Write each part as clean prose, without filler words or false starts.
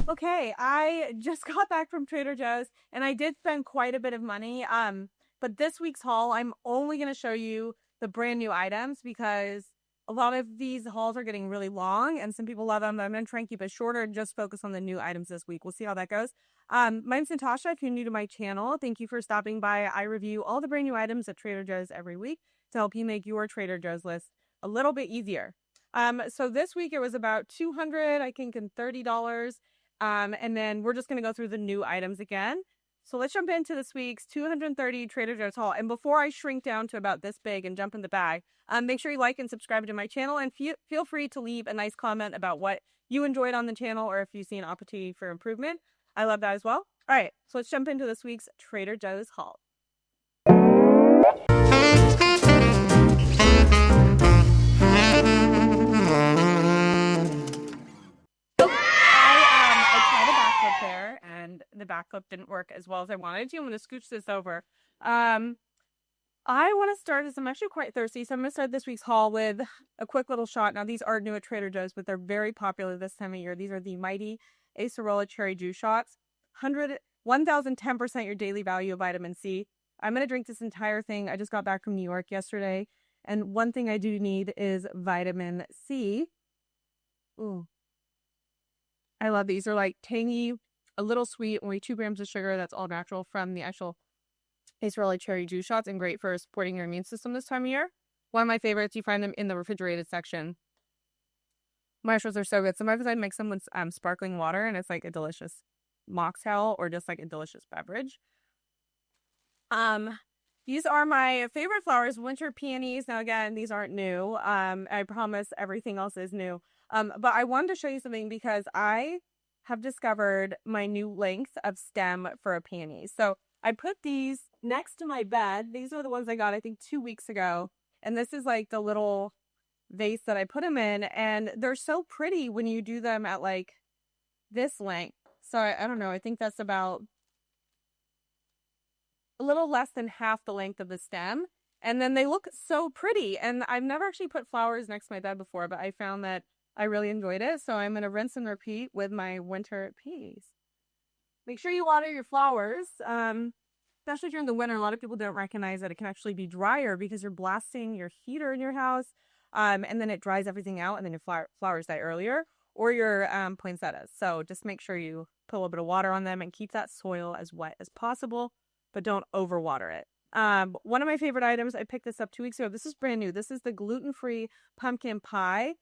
Okay, I just got back from Trader Joe's and I did spend quite a bit of money. But this week's haul, I'm only going to show you the brand new items because a lot of these hauls are getting really long and some people love them. I'm going to try and keep it shorter and just focus on the new items this week. We'll see how that goes. My name's Natasha. If you're new to my channel, thank you for stopping by. I review all the brand new items at Trader Joe's every week to help you make your Trader Joe's list a little bit easier. So this week it was about $200, I think, and $30. And then we're just going to go through the new items again. So let's jump into this week's 230 Trader Joe's haul. And before I shrink down to about this big and jump in the bag, make sure you like and subscribe to my channel and feel free to leave a nice comment about what you enjoyed on the channel or if you see an opportunity for improvement. I love that as well. All right, so let's jump into this week's Trader Joe's haul. I tried a backflip there and the backflip didn't work as well as I wanted to. I'm going to scooch this over. I want to start as I'm actually quite thirsty, so I'm going to start this week's haul with a quick little shot. Now, these are new at Trader Joe's, but they're very popular this time of year. These are the Mighty Acerola Cherry Juice Shots. 1,010% your daily value of vitamin C. I'm going to drink this entire thing. I just got back from New York yesterday, and one thing I do need is vitamin C. Ooh. I love these. They're like tangy, a little sweet, only 2 grams of sugar. That's all natural from the actual Acerola Cherry Juice Shots and great for supporting your immune system this time of year. One of my favorites, you find them in the refrigerated section. Mushrooms are so good. Sometimes I mix them with sparkling water and it's like a delicious mocktail or just like a delicious beverage. These are my favorite flowers, winter peonies. Now again, these aren't new. I promise everything else is new. But I wanted to show you something because I have discovered my new length of stem for a peony. So I put these next to my bed. These are the ones I got, I think, 2 weeks ago. And this is like the little vase that I put them in. And they're so pretty when you do them at like this length. So I don't know. I think that's about a little less than half the length of the stem. And then they look so pretty. And I've never actually put flowers next to my bed before, but I found that I really enjoyed it. So I'm going to rinse and repeat with my winter peas. Make sure you water your flowers, especially during the winter. A lot of people don't recognize that it can actually be drier because you're blasting your heater in your house. And then it dries everything out and then your flowers die earlier, or your poinsettias. So just make sure you put a little bit of water on them and keep that soil as wet as possible, but don't overwater it. One of my favorite items, I picked this up 2 weeks ago. This is brand new. This is the gluten-free pumpkin pie.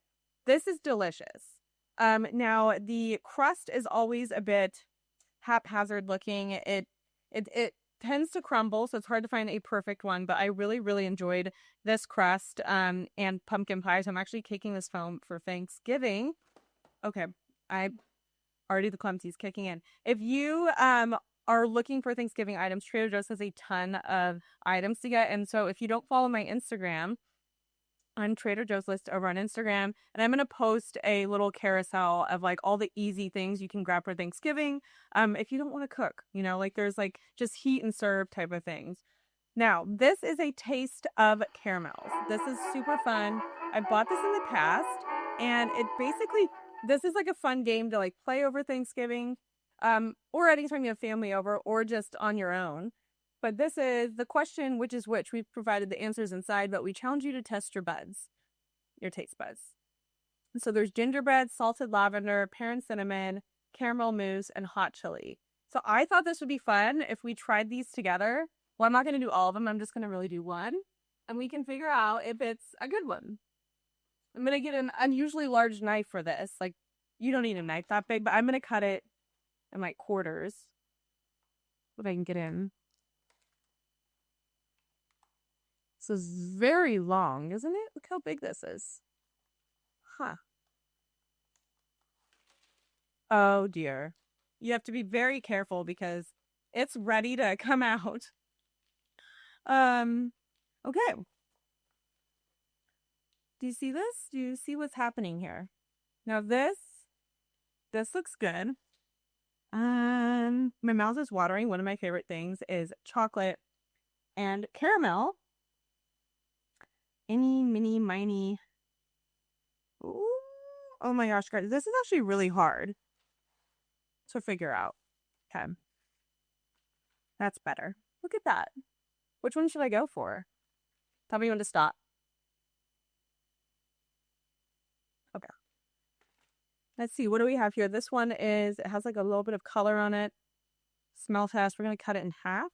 This is delicious. Now the crust is always a bit haphazard looking. It tends to crumble, so it's hard to find a perfect one, but I really, really enjoyed this crust and pumpkin pie. So I'm actually caking this foam for Thanksgiving. Okay, I already the clumsy's kicking in. If you are looking for Thanksgiving items, Trader Joe's has a ton of items to get. And so if you don't follow my Instagram, on Trader Joe's list over on Instagram, and I'm going to post a little carousel of like all the easy things you can grab for Thanksgiving. If you don't want to cook, like there's like just heat and serve type of things. Now, this is a taste of caramels. This is super fun. I bought this in the past, and this is like a fun game to like play over Thanksgiving, or anytime you have family over, or just on your own. But this is the question, which is which. We've provided the answers inside, but we challenge you to test your taste buds. So there's gingerbread, salted lavender, pear and cinnamon, caramel mousse, and hot chili. So I thought this would be fun if we tried these together. Well, I'm not going to do all of them. I'm just going to really do one. And we can figure out if it's a good one. I'm going to get an unusually large knife for this. Like, you don't need a knife that big, but I'm going to cut it in like quarters. What I can get in. This is very long, isn't it? Look how big this is. Huh. Oh dear. You have to be very careful because it's ready to come out. Okay. Do you see this? Do you see what's happening here? Now this looks good. My mouth is watering. One of my favorite things is chocolate and caramel. Any, mini, miny. Ooh. Oh my gosh, guys. This is actually really hard. to figure out. Okay. That's better. Look at that. Which one should I go for? Tell me when to stop. Okay. Let's see. What do we have here? This one is, it has like a little bit of color on it. Smell test. We're going to cut it in half.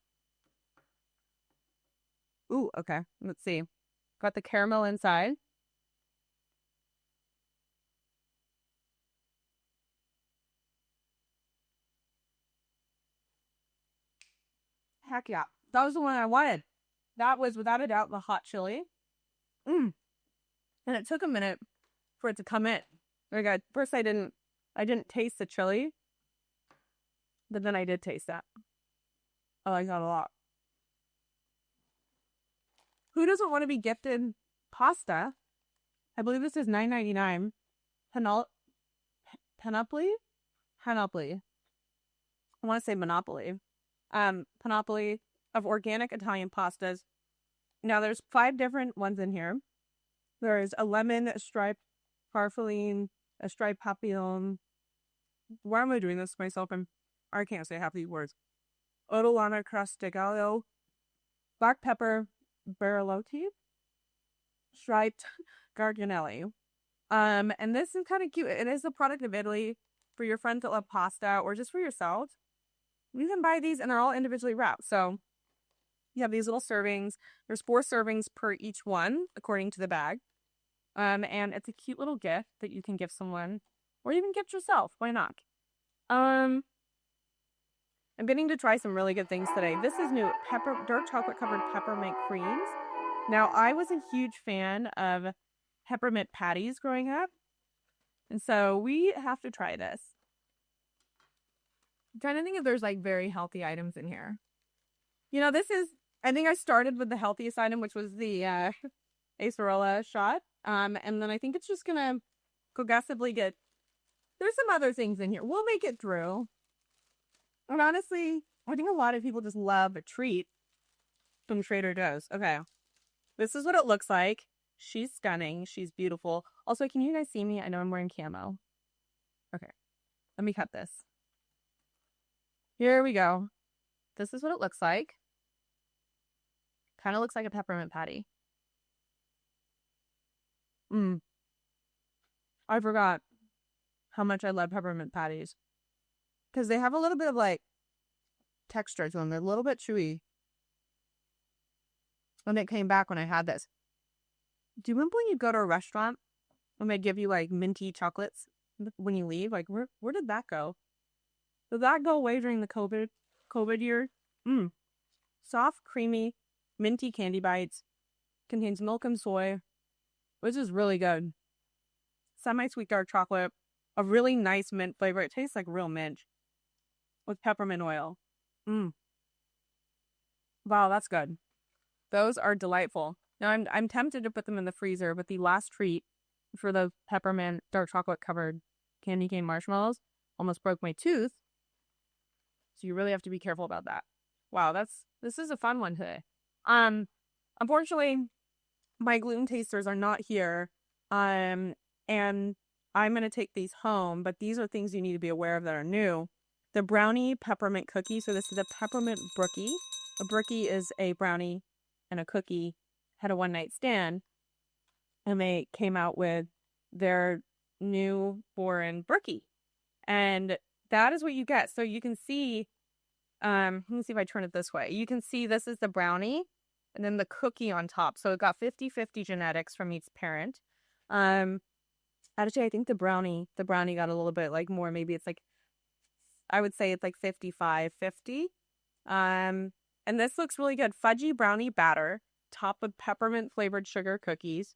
Ooh, okay. Let's see. Got the caramel inside. Heck yeah. That was the one I wanted. That was without a doubt the hot chili. And it took a minute for it to come in. Like at first I didn't taste the chili, but then I did taste that. I like that a lot. Who doesn't want to be gifted pasta? I believe this is $9.99. Panoply? Panoply. I want to say Monopoly. Panoply of organic Italian pastas. Now there's 5 different ones in here. There's a lemon, a striped farfalle, a striped papillon. Why am I doing this to myself? I can't say half these words. Odolana Crastegalo, black pepper, Barilotti, striped Garganelli. And this is kind of cute. It is a product of Italy for your friends that love pasta or just for yourself. You can buy these and they're all individually wrapped. So you have these little servings. There's 4 servings per each one, according to the bag. And it's a cute little gift that you can give someone or even gift yourself. Why not? I'm getting to try some really good things today. This is new, dark chocolate covered peppermint creams. Now, I was a huge fan of peppermint patties growing up. And so we have to try this. I'm trying to think if there's like very healthy items in here. You know, I think I started with the healthiest item, which was the Acerola shot. And then I think it's just going to progressively there's some other things in here. We'll make it through. And honestly, I think a lot of people just love a treat from Trader Joe's. Okay. This is what it looks like. She's stunning. She's beautiful. Also, can you guys see me? I know I'm wearing camo. Okay. Let me cut this. Here we go. This is what it looks like. Kind of looks like a peppermint patty. I forgot how much I love peppermint patties. Because they have a little bit of like texture to them. They're a little bit chewy. And it came back when I had this. Do you remember when you go to a restaurant and they give you like minty chocolates when you leave? Like where did that go? Did that go away during the COVID year? Soft, creamy, minty candy bites. Contains milk and soy. Which is really good. Semi-sweet dark chocolate. A really nice mint flavor. It tastes like real mint. With peppermint oil. Wow, that's good. Those are delightful. Now I'm tempted to put them in the freezer, but the last treat for the peppermint dark chocolate covered candy cane marshmallows almost broke my tooth. So you really have to be careful about that. Wow, this is a fun one today. Unfortunately, my gluten tasters are not here. And I'm going to take these home, but these are things you need to be aware of that are new. The brownie peppermint cookie. So this is a peppermint brookie. A brookie is a brownie and a cookie had a one-night stand. And they came out with their new foreign brookie. And that is what you get. So you can see, let me see if I turn it this way. You can see this is the brownie and then the cookie on top. So it got 50-50 genetics from each parent. Actually, I think the brownie got a little bit like more, maybe it's like, I would say it's like 55-50. And this looks really good. Fudgy brownie batter, topped with peppermint flavored sugar cookies.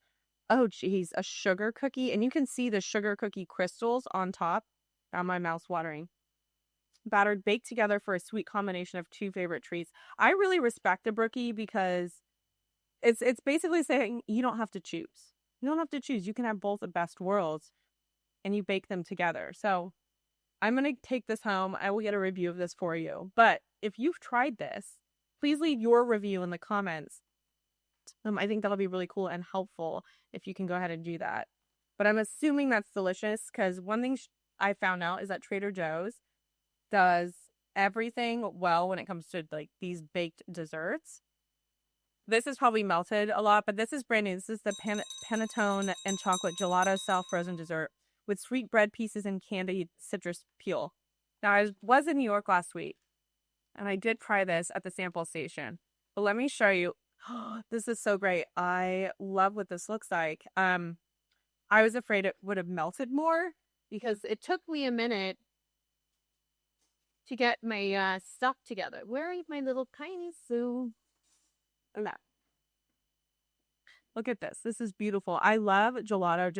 Oh, geez, a sugar cookie. And you can see the sugar cookie crystals on top. Now my mouth's watering. Battered, baked together for a sweet combination of 2 favorite treats. I really respect the brookie because it's basically saying you don't have to choose. You don't have to choose. You can have both the best worlds and you bake them together. So I'm going to take this home. I will get a review of this for you. But if you've tried this, please leave your review in the comments. I think that'll be really cool and helpful if you can go ahead and do that. But I'm assuming that's delicious because one thing I found out is that Trader Joe's, does everything well when it comes to like these baked desserts. This is probably melted a lot, but this is brand new. This is the Panettone and chocolate gelato style frozen dessert with sweet bread pieces and candied citrus peel. Now, I was in New York last week, and I did try this at the sample station. But let me show you. This is so great. I love what this looks like. I was afraid it would have melted more because it took me a minute to get my stuff together. Where are my little tiny Sue? No. Look at this. This is beautiful. I love gelato.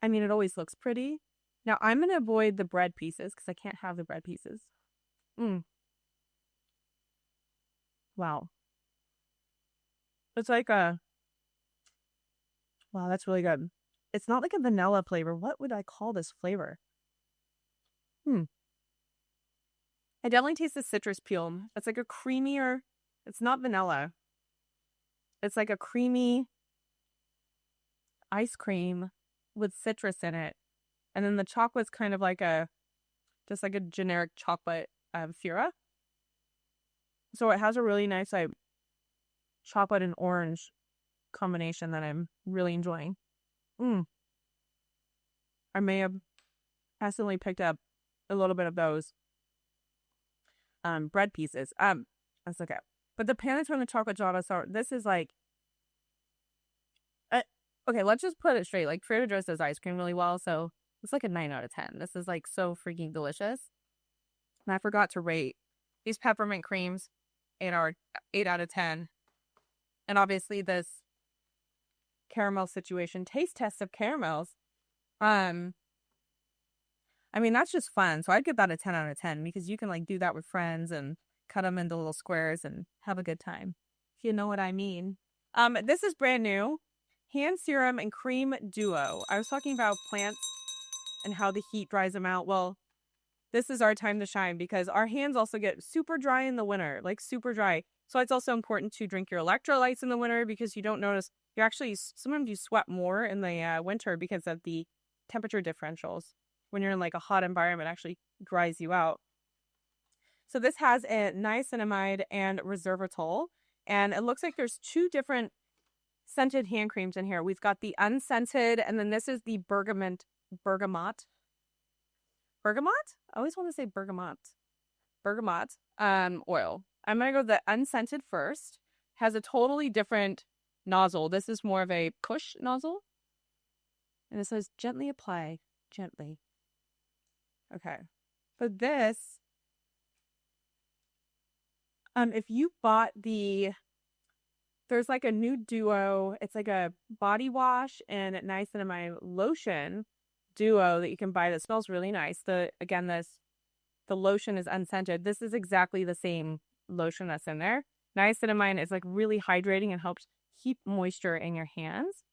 It always looks pretty. Now, I'm going to avoid the bread pieces because I can't have the bread pieces. Wow. It's like wow, that's really good. It's not like a vanilla flavor. What would I call this flavor? I definitely taste the citrus peel. It's like a creamier, it's not vanilla. It's like a creamy ice cream with citrus in it. And then the chocolate's kind of like just like a generic chocolate Fura. So it has a really nice like chocolate and orange combination that I'm really enjoying. I may have accidentally picked up a little bit of those bread pieces. That's okay. But the Panettone and chocolate gelato sour, this is like okay, let's just put it straight. Like Trader Joe's does ice cream really well, so it's like a 9 out of 10. This is like so freaking delicious. And I forgot to rate these peppermint creams 8 out of 10. And obviously this caramel situation, taste test of caramels. That's just fun. So I'd give that a 10 out of 10 because you can like do that with friends and cut them into little squares and have a good time. If you know what I mean. This is brand new. Hand serum and cream duo. I was talking about plants and how the heat dries them out. Well, this is our time to shine because our hands also get super dry in the winter, like super dry. So it's also important to drink your electrolytes in the winter because you don't notice, sometimes you sweat more in the winter because of the temperature differentials. When you're in like a hot environment, it actually dries you out. So this has a niacinamide and resveratrol, and it looks like there's 2 different scented hand creams in here. We've got the unscented, and then this is the bergamot. I always want to say bergamot oil. I'm gonna go with the unscented first. Has a totally different nozzle. This is more of a push nozzle, and it says gently apply, gently. Okay, for this, if you bought there's like a new duo. It's like a body wash and niacinamide lotion duo that you can buy that smells really nice. The lotion is unscented. This is exactly the same lotion that's in there. Niacinamide is like really hydrating and helps keep moisture in your hands.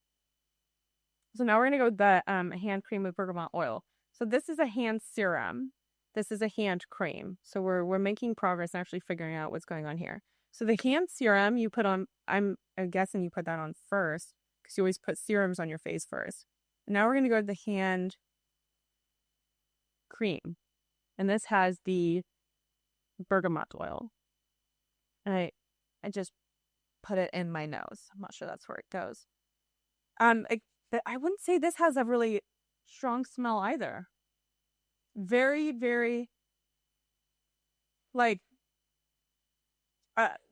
So now we're gonna go with the hand cream with bergamot oil. So this is a hand serum. This is a hand cream. So we're making progress and actually figuring out what's going on here. So the hand serum you put on, I'm guessing you put that on first because you always put serums on your face first. And now we're going to go to the hand cream. And this has the bergamot oil. And I just put it in my nose. I'm not sure that's where it goes. But I wouldn't say this has a really strong smell either. Very, very, like,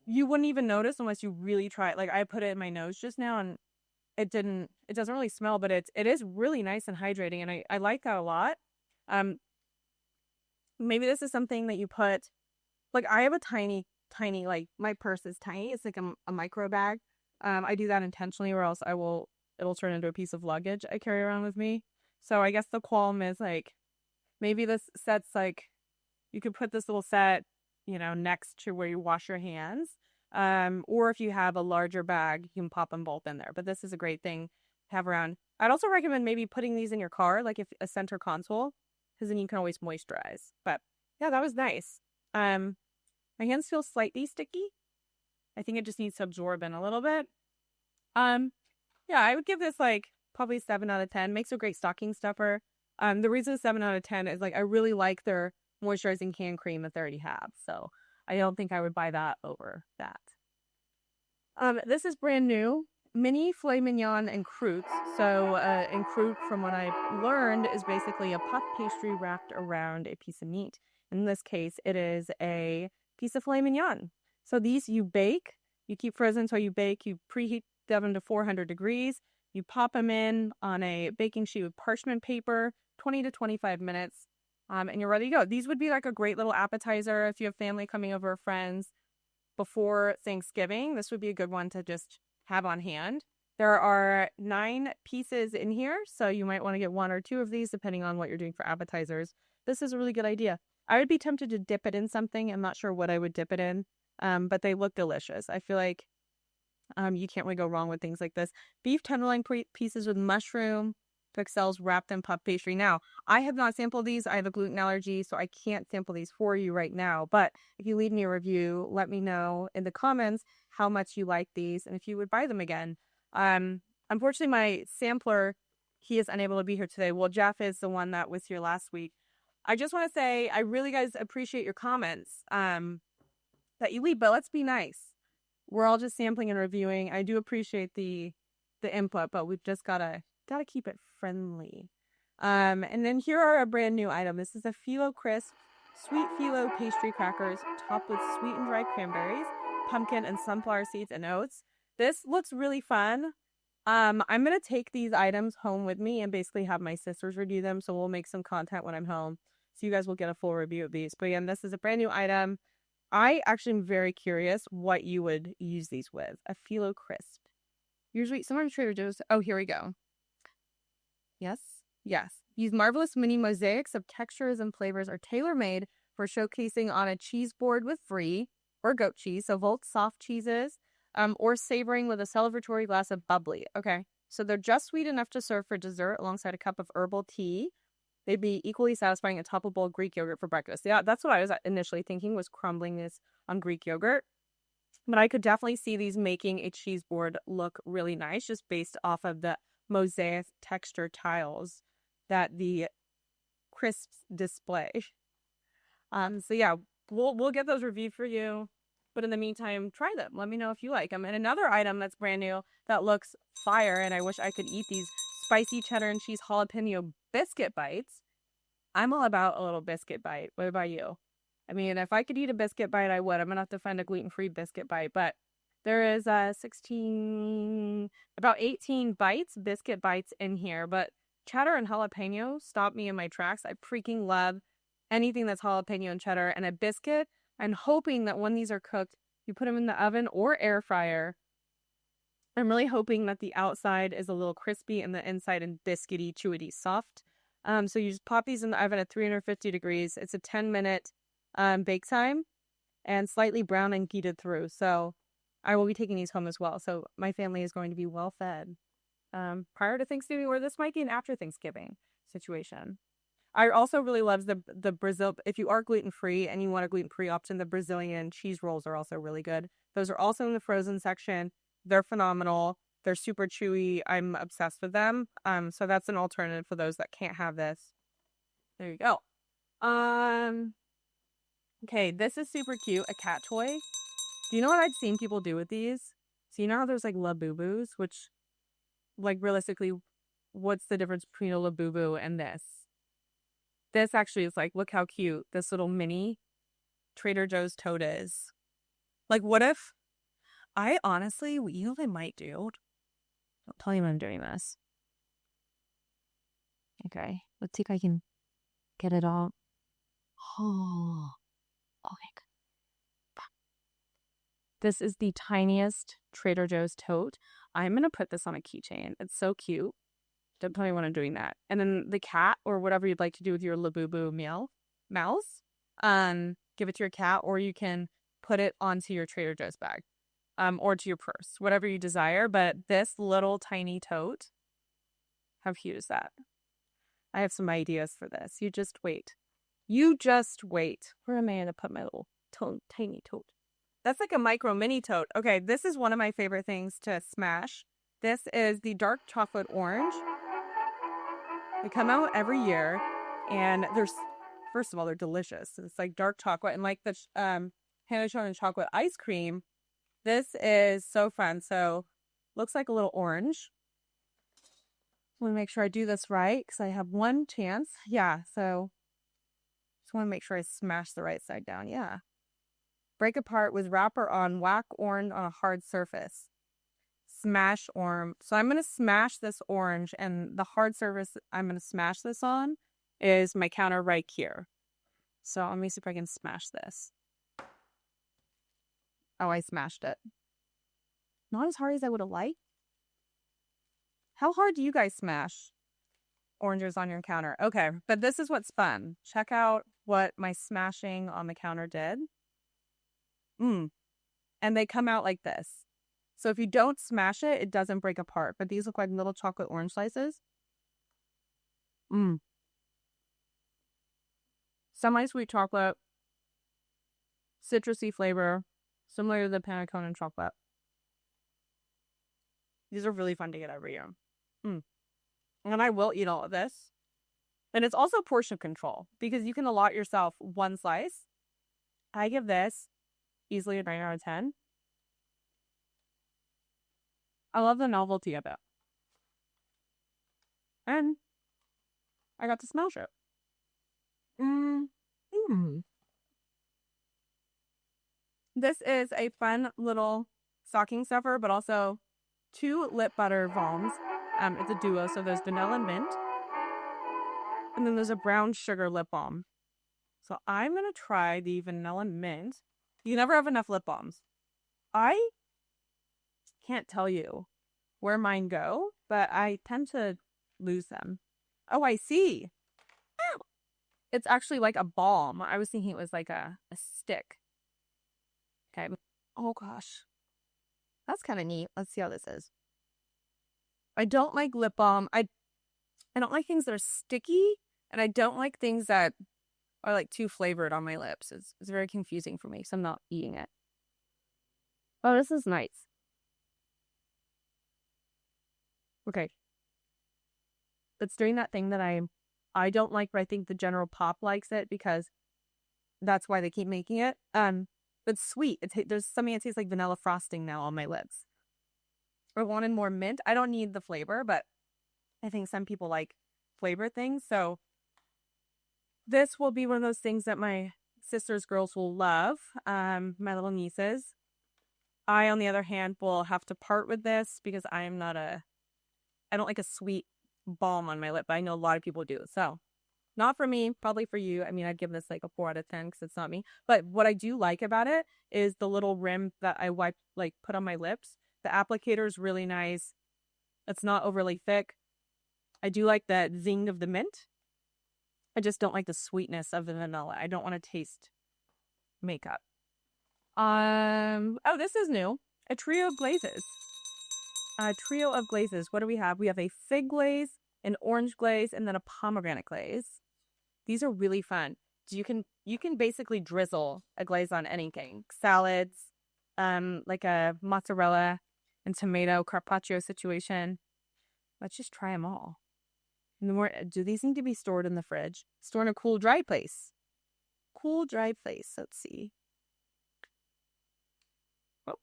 you wouldn't even notice unless you really try it. Like, I put it in my nose just now and it doesn't really smell, but it is really nice and hydrating, and I like that a lot. Maybe this is something that you put, like, I have a tiny, like, my purse is tiny. It's like a micro bag. I do that intentionally or else it'll turn into a piece of luggage I carry around with me. So I guess the qualm is, like, maybe this set's, like, you could put this little set, next to where you wash your hands. Or if you have a larger bag, you can pop them both in there. But this is a great thing to have around. I'd also recommend maybe putting these in your car, like if a center console, because then you can always moisturize. But yeah, that was nice. My hands feel slightly sticky. I think it just needs to absorb in a little bit. Yeah, I would give this like probably 7 out of 10. Makes a great stocking stuffer. The reason 7 out of 10 is like I really like their moisturizing hand cream that they already have. So I don't think I would buy that over that. This is brand new. Mini filet mignon and croûtes. So, and croûte, from what I've learned, is basically a puff pastry wrapped around a piece of meat. In this case, it is a piece of filet mignon. So these you bake. You keep frozen until you bake. You preheat the oven to 400 degrees. You pop them in on a baking sheet with parchment paper, 20 to 25 minutes, and you're ready to go. These would be like a great little appetizer if you have family coming over, friends, before Thanksgiving. This would be a good one to just have on hand. There are 9 pieces in here, so you might want to get 1 or 2 of these depending on what you're doing for appetizers. This is a really good idea. I would be tempted to dip it in something. I'm not sure what I would dip it in, but they look delicious. I feel like you can't really go wrong with things like this. Beef tenderloin pieces with mushroom pixels wrapped in puff pastry. Now, I have not sampled these. I have a gluten allergy, so I can't sample these for you right now. But if you leave me a review, let me know in the comments how much you like these and if you would buy them again. Unfortunately, my sampler, he is unable to be here today. Well, Jeff is the one that was here last week. I just want to say I really, guys, appreciate your comments that you leave, but let's be nice. We're all just sampling and reviewing. I do appreciate the input, but we've just gotta keep it friendly. And then here are a brand new item. This is a Phyllo Crisp sweet phyllo pastry crackers topped with sweet and dry cranberries, pumpkin, and sunflower seeds and oats. This looks really fun. I'm gonna take these items home with me and basically have my sisters review them. So we'll make some content when I'm home. So you guys will get a full review of these. But again, this is a brand new item. I actually am very curious what you would use these with. A Phyllo Crisp. Usually, sometimes Trader Joe's. Oh, here we go. Yes. These marvelous mini mosaics of textures and flavors are tailor-made for showcasing on a cheese board with brie or goat cheese, so Volt soft cheeses, or savoring with a celebratory glass of bubbly. Okay, so they're just sweet enough to serve for dessert alongside a cup of herbal tea. They'd be equally satisfying atop a bowl of Greek yogurt for breakfast. Yeah, that's what I was initially thinking, was crumbling this on Greek yogurt. But I could definitely see these making a cheese board look really nice just based off of the mosaic texture tiles that the crisps display. So yeah, we'll get those reviewed for you. But in the meantime, try them. Let me know if you like them. And another item that's brand new that looks fire, and I wish I could eat these spicy cheddar and cheese jalapeno biscuit bites. I'm all about a little biscuit bite. What about you? I mean, if I could eat a biscuit bite, I would. I'm going to have to find a gluten-free biscuit bite. But there is about 18 biscuit bites in here. But cheddar and jalapeno stop me in my tracks. I freaking love anything that's jalapeno and cheddar. And a biscuit, I'm hoping that when these are cooked, you put them in the oven or air fryer. I'm really hoping that the outside is a little crispy and the inside and biscuity, chewy, soft. So you just pop these in the oven at 350 degrees. It's a 10-minute bake time and slightly brown and heated through. So I will be taking these home as well. So my family is going to be well fed prior to Thanksgiving, or this might be an after Thanksgiving situation. I also really love the Brazil. If you are gluten-free and you want a gluten-free option, the Brazilian cheese rolls are also really good. Those are also in the frozen section. They're phenomenal. They're super chewy. I'm obsessed with them. So that's an alternative for those that can't have this. There you go. Okay, this is super cute. A cat toy. Do you know what I've seen people do with these? So you know how there's like Labubus, which, like, realistically, what's the difference between a Labubu and this? This actually is like, look how cute this little mini Trader Joe's tote is. Like, what if I honestly, you know what I might do? Don't tell you I'm doing this. Okay, let's see if I can get it all. Oh, my God. This is the tiniest Trader Joe's tote. I'm going to put this on a keychain. It's so cute. Don't tell me when I'm doing that. And then the cat, or whatever you'd like to do with your Labubu mouse, give it to your cat, or you can put it onto your Trader Joe's bag, or to your purse, whatever you desire. But this little tiny tote, how cute is that? I have some ideas for this. You just wait. Where am I going to put my little tiny tote? That's like a micro mini tote. Okay, this is one of my favorite things to smash. This is the dark chocolate orange. They come out every year, and they're first of all, they're delicious. It's like dark chocolate and like the panettone and chocolate ice cream. This is so fun. So looks like a little orange. Want to make sure I do this right because I have one chance. Yeah, so just want to make sure I smash the right side down. Yeah. Break apart with wrapper on, whack orange on a hard surface. Smash orange. So I'm going to smash this orange, and the hard surface I'm going to smash this on is my counter right here. So let me see if I can smash this. Oh, I smashed it. Not as hard as I would have liked. How hard do you guys smash oranges on your counter? Okay, but this is what's fun. Check out what my smashing on the counter did. And they come out like this. So if you don't smash it, it doesn't break apart. But these look like little chocolate orange slices. Semi-sweet chocolate. Citrusy flavor. Similar to the Panettone and chocolate. These are really fun to get every year. And I will eat all of this. And it's also portion control because you can allot yourself one slice. I give this easily a 9 out of 10. I love the novelty of it. And I got to smash it. This is a fun little stocking stuffer, but also 2 lip butter balms. It's a duo, so there's vanilla and mint. And then there's a brown sugar lip balm. So I'm going to try the vanilla mint. You never have enough lip balms. I can't tell you where mine go, but I tend to lose them. Oh, I see. It's actually like a balm. I was thinking it was like a stick. Okay. Oh, gosh. That's kind of neat. Let's see how this is. I don't like lip balm. I don't like things that are sticky, and I don't like things that are like too flavored on my lips. It's very confusing for me, so I'm not eating it. Oh, this is nice. Okay. It's doing that thing that I don't like, but I think the general pop likes it because that's why they keep making it. It's sweet. There's something that tastes like vanilla frosting now on my lips. I wanted more mint. I don't need the flavor, but I think some people like flavor things. So this will be one of those things that my sister's girls will love, my little nieces. I, on the other hand, will have to part with this because I don't like a sweet balm on my lip, but I know a lot of people do. So not for me, probably for you. I mean, I'd give this like a 4 out of 10 because it's not me. But what I do like about it is the little rim that I put on my lips. The applicator is really nice. It's not overly thick. I do like that zing of the mint. I just don't like the sweetness of the vanilla. I don't want to taste makeup. Oh, this is new. A trio of glazes. What do we have? We have a fig glaze, an orange glaze, and then a pomegranate glaze. These are really fun. You can basically drizzle a glaze on anything. Salads, like a mozzarella and tomato carpaccio situation. Let's just try them all. Do these need to be stored in the fridge? Store in a cool, dry place. Let's see. Oh,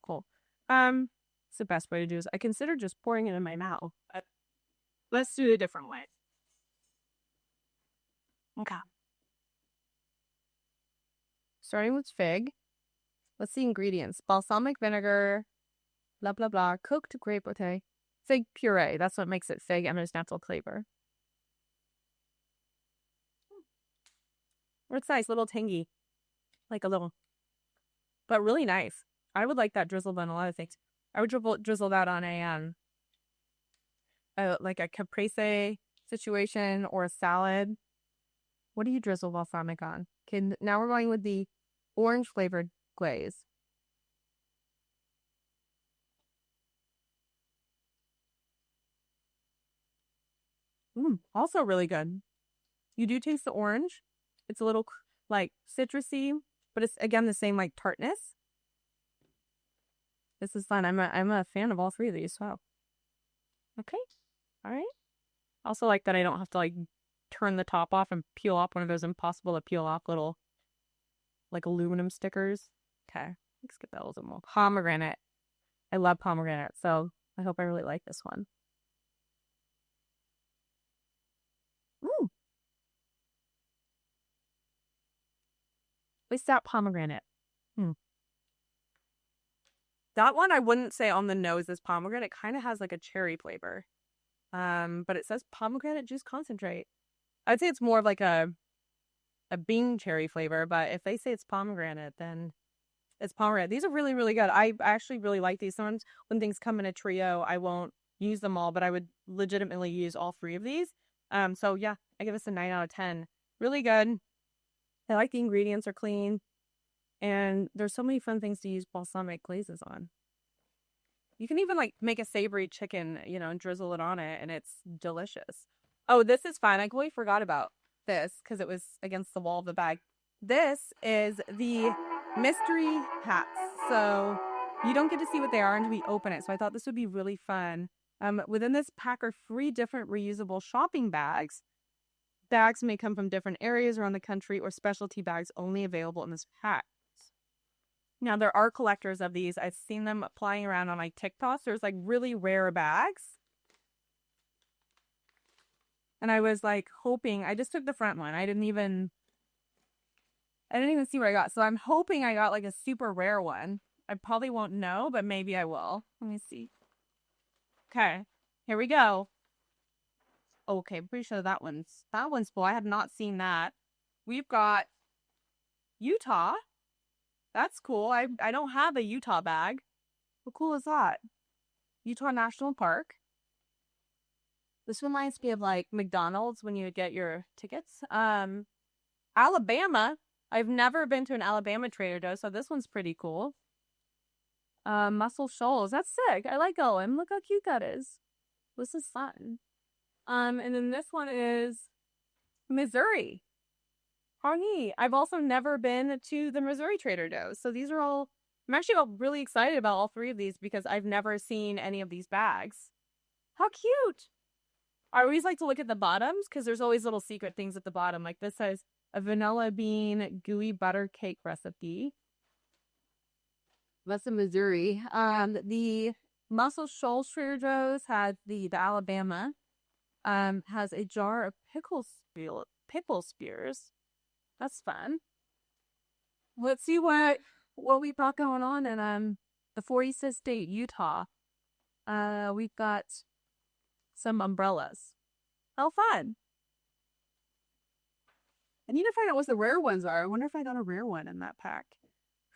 cool. It's the best way to do this. I consider just pouring it in my mouth. Let's do it a different way. Okay. Starting with fig. Let's see ingredients. Balsamic vinegar, blah, blah, blah. Cooked grape puree. Fig puree. That's what makes it fig and its natural flavor. It's nice, little tangy. Like a little, but really nice. I would like that drizzled on a lot of things. I would drizzle that on like a caprese situation or a salad. What do you drizzle balsamic on? Okay, now we're going with the orange flavored glaze. Also really good. You do taste the orange. It's a little like citrusy, but it's again the same like tartness. This is fun. I'm a fan of all 3 of these. Wow. Okay. All right. Also like that I don't have to like turn the top off and peel off one of those impossible to peel off little, like, aluminum stickers. Okay, let's get that a little more. Pomegranate. I love pomegranate, so I hope I really like this one. Ooh. What's that pomegranate? That one I wouldn't say on the nose is pomegranate. It kind of has like a cherry flavor. But it says pomegranate juice concentrate. I'd say it's more of like a bean cherry flavor, but if they say it's pomegranate, then it's pomegranate. These are really, really good. I actually really like these. Sometimes when things come in a trio, I won't use them all, but I would legitimately use all 3 of these. So yeah, I give this a 9 out of 10. Really good. I like the ingredients are clean. And there's so many fun things to use balsamic glazes on. You can even like make a savory chicken, and drizzle it on it, and it's delicious. Oh, this is fun. I completely forgot about this because it was against the wall of the bag. This is the mystery hats. So you don't get to see what they are until we open it. So I thought this would be really fun. Within this pack are 3 different reusable shopping bags. Bags may come from different areas around the country or specialty bags only available in this pack. Now, there are collectors of these. I've seen them flying around on like TikTok. There's like really rare bags. And I was like hoping, I just took the front one. I didn't even see what I got. So I'm hoping I got like a super rare one. I probably won't know, but maybe I will. Let me see. Okay, here we go. Okay, I'm pretty sure that one's full. I have not seen that. We've got Utah. That's cool. I don't have a Utah bag. How cool is that? Utah National Park. This reminds me of like McDonald's when you get your tickets. Alabama. I've never been to an Alabama Trader Joe's, so this one's pretty cool. Muscle Shoals. That's sick. I like going. Look how cute that is. This is fun. And then this one is Missouri. How neat. I've also never been to the Missouri Trader Joe's. So these are all, I'm actually really excited about all 3 of these because I've never seen any of these bags. How cute. I always like to look at the bottoms because there's always little secret things at the bottom. Like this says a vanilla bean gooey butter cake recipe. That's in Missouri. The Muscle Shoals Trader Joe's had the Alabama. Has a jar of pickle spears. That's fun. Let's see what we've got going on in the 46th state, Utah. We've got some umbrellas. How fun. I need to find out what the rare ones are. I wonder if I got a rare one in that pack.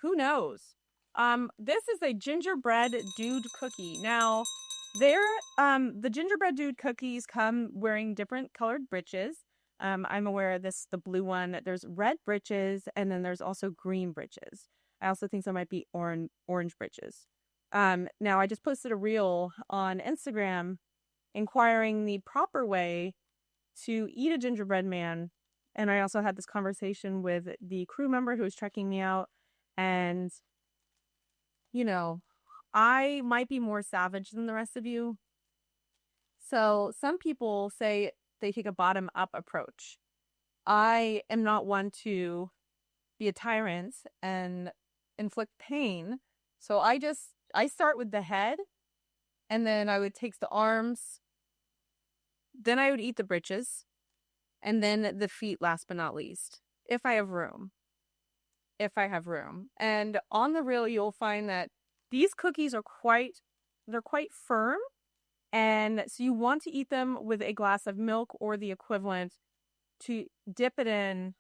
Who knows? This is a gingerbread dude cookie. Now, the gingerbread dude cookies come wearing different colored breeches. I'm aware of the blue one. There's red breeches, and then there's also green breeches. I also think there might be orange breeches. Now, I just posted a reel on Instagram inquiring the proper way to eat a gingerbread man. And I also had this conversation with the crew member who was checking me out. And, I might be more savage than the rest of you. So some people say they take a bottom-up approach. I am not one to be a tyrant and inflict pain. So I start with the head, and then I would take the arms, then I would eat the breeches, and then the feet last but not least, if I have room. And on the reel, you'll find that these cookies are quite firm. And so you want to eat them with a glass of milk or the equivalent to dip it in,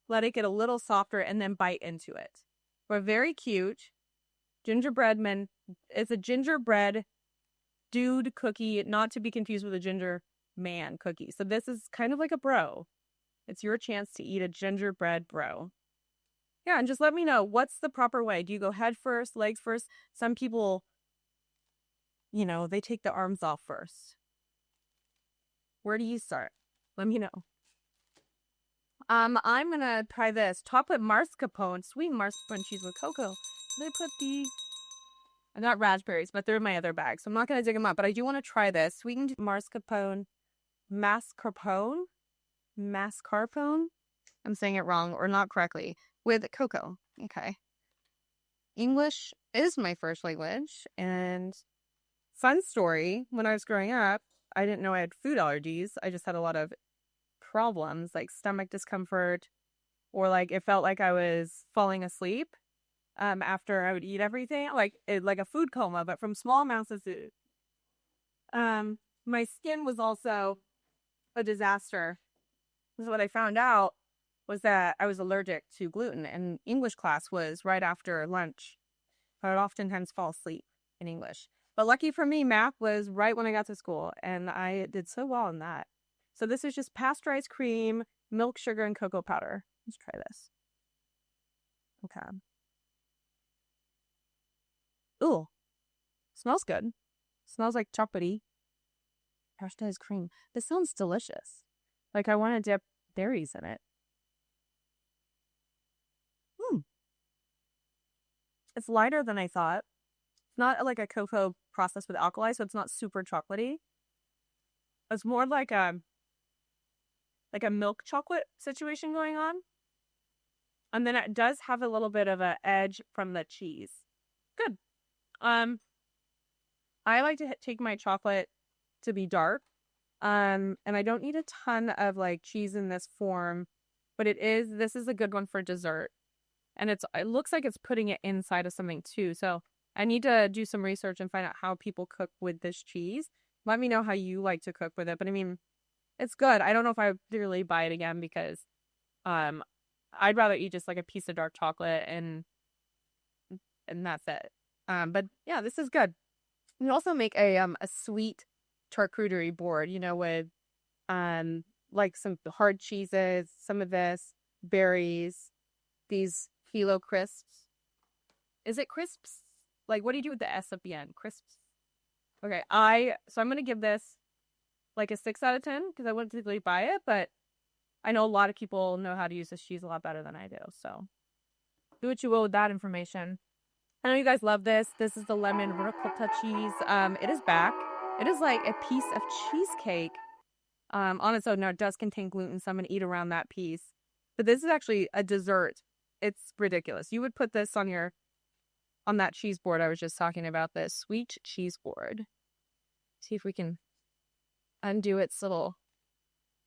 let it get a little softer, and then bite into it. But very cute. Gingerbread man. It's a gingerbread dude cookie, not to be confused with a ginger man cookie. So this is kind of like a bro. It's your chance to eat a gingerbread bro. Yeah, and just let me know, what's the proper way? Do you go head first, legs first? Some people, they take the arms off first. Where do you start? Let me know. I'm gonna try this chocolate mascarpone, sweet mascarpone cheese with cocoa. They put not raspberries, but they're in my other bag, so I'm not gonna dig them up. But I do want to try this sweetened mascarpone. mascarpone. I'm saying it wrong or not correctly. With cocoa. Okay. English is my first language. And fun story, when I was growing up, I didn't know I had food allergies. I just had a lot of problems like stomach discomfort, or like it felt like I was falling asleep after I would eat everything, like a food coma, but from small amounts of food. My skin was also a disaster. So what I found out was that I was allergic to gluten, and English class was right after lunch. I would oftentimes fall asleep in English. But lucky for me, math was right when I got to school, and I did so well in that. So this is just pasteurized cream, milk, sugar, and cocoa powder. Let's try this. Okay. Ooh, smells good. Smells like chocolatey. Pasteurized cream. This sounds delicious. Like I want to dip berries in it. It's lighter than I thought. It's not like a cocoa processed with alkali, so it's not super chocolatey. It's more like a milk chocolate situation going on. And then it does have a little bit of an edge from the cheese. Good. I like to take my chocolate to be dark. And I don't need a ton of like cheese in this form, but this is a good one for dessert. And it looks like it's putting it inside of something too. So I need to do some research and find out how people cook with this cheese. Let me know how you like to cook with it. But I mean, it's good. I don't know if I would really buy it again because I'd rather eat just like a piece of dark chocolate and that's it. But yeah, this is good. You can also make a sweet charcuterie board, with like some hard cheeses, some of this, berries, these Kilo crisps. Is it crisps? Like, what do you do with the S at the end? Crisps. Okay, so I'm gonna give this like a 6 out of 10 because I wouldn't typically buy it, but I know a lot of people know how to use this cheese a lot better than I do. So do what you will with that information. I know you guys love this. This is the lemon ricotta cheese. It is back. It is like a piece of cheesecake. On its own. Now it does contain gluten, so I'm gonna eat around that piece. But this is actually a dessert. It's ridiculous. You would put this on that cheese board I was just talking about, this sweet cheese board. See if we can undo its little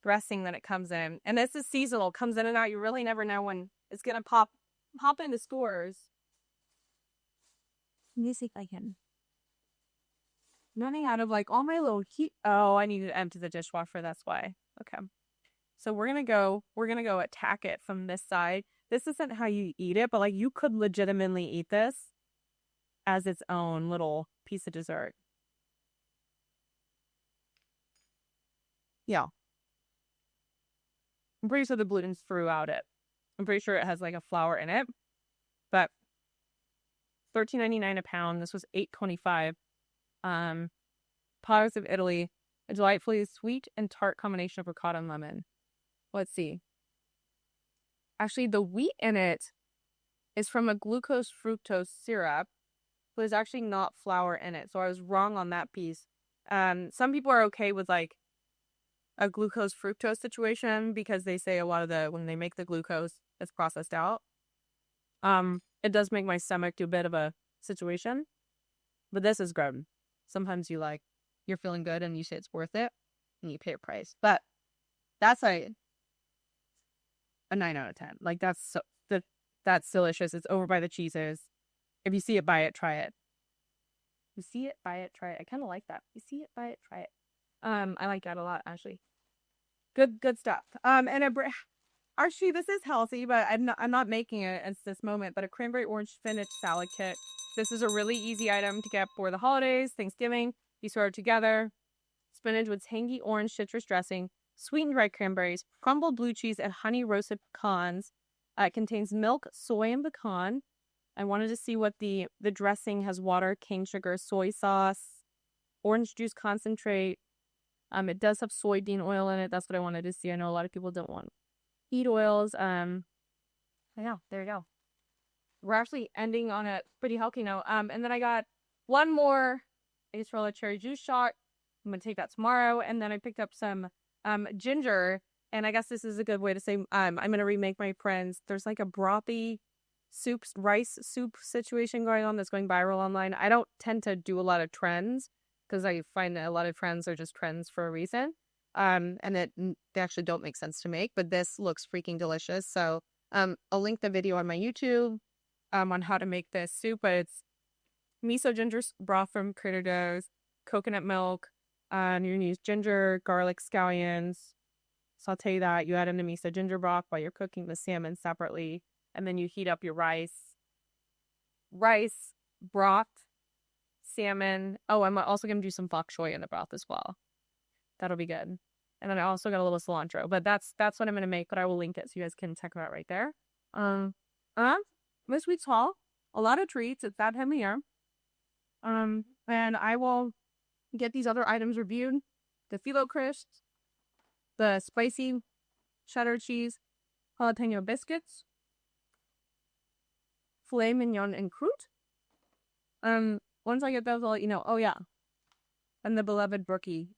dressing that it comes in. And this is seasonal, comes in and out. You really never know when it's gonna pop into stores. Let me see if I can. Running out of like all my little heat. Oh, I need to empty the dishwasher. That's why. Okay. So we're gonna go attack it from this side. This isn't how you eat it, but like you could legitimately eat this as its own little piece of dessert. Yeah. I'm pretty sure the gluten's throughout it. I'm pretty sure it has like a flour in it. But $13.99 a pound. This was $8.25. Powers of Italy, a delightfully sweet and tart combination of ricotta and lemon. Let's see. Actually, the wheat in it is from a glucose fructose syrup, but there's actually not flour in it. So I was wrong on that piece. Some people are okay with like a glucose fructose situation because they say a lot of when they make the glucose, it's processed out. It does make my stomach do a bit of a situation, but this is good. Sometimes you're feeling good and you say it's worth it and you pay a price, but that's a 9 out of 10. Like that's delicious. It's over by the cheeses. If you see it, buy it, try it. You see it, buy it, try it. I kind of like that. You see it, buy it, try it. I like that a lot, actually. Good stuff. Actually, this is healthy, but I'm not making it at this moment. But a cranberry orange spinach salad kit. This is a really easy item to get for the holidays, Thanksgiving. You throw it together. Spinach with tangy orange citrus dressing, sweetened red cranberries, crumbled blue cheese, and honey roasted pecans. It contains milk, soy, and pecan. I wanted to see what the dressing has: water, cane sugar, soy sauce, orange juice concentrate. It does have soybean oil in it. That's what I wanted to see. I know a lot of people don't want feed oils. Yeah, there you go. We're actually ending on a pretty healthy note. And then I got one more Acerola cherry juice shot. I'm gonna take that tomorrow. And then I picked up some ginger And I guess this is a good way to say I'm going to remake my friends. There's like a brothy rice soup situation going on that's going viral online. I don't tend to do a lot of trends because I find that a lot of trends are just trends for a reason. And they actually don't make sense to make, but this looks freaking delicious. So I'll link the video on my YouTube on how to make this soup, but it's miso ginger broth from Trader Joe's, coconut milk, you're gonna use ginger, garlic, scallions, saute that, you add in the miso ginger broth while you're cooking the salmon separately, and then you heat up your rice, broth, salmon. Oh, I'm also gonna do some bok choy in the broth as well. That'll be good. And then I also got a little cilantro, but that's what I'm gonna make. But I will link it so you guys can check it out right there. This week's haul, a lot of treats. It's that time of year. And I will get these other items reviewed: the phyllo crisps, the spicy cheddar cheese jalapeno biscuits, filet mignon and croûte. Once I get those, I'll let you know. Oh yeah, and the beloved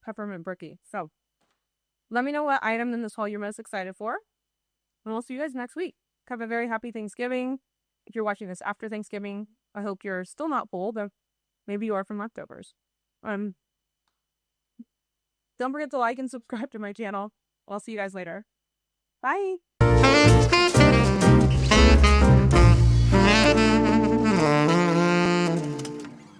peppermint brookie. So let me know what item in this haul you're most excited for, and we'll see you guys next week. Have a very happy Thanksgiving. If you're watching this after Thanksgiving, I hope you're still not full, but maybe you are from leftovers. Don't forget to like and subscribe to my channel. I'll see you guys later. Bye.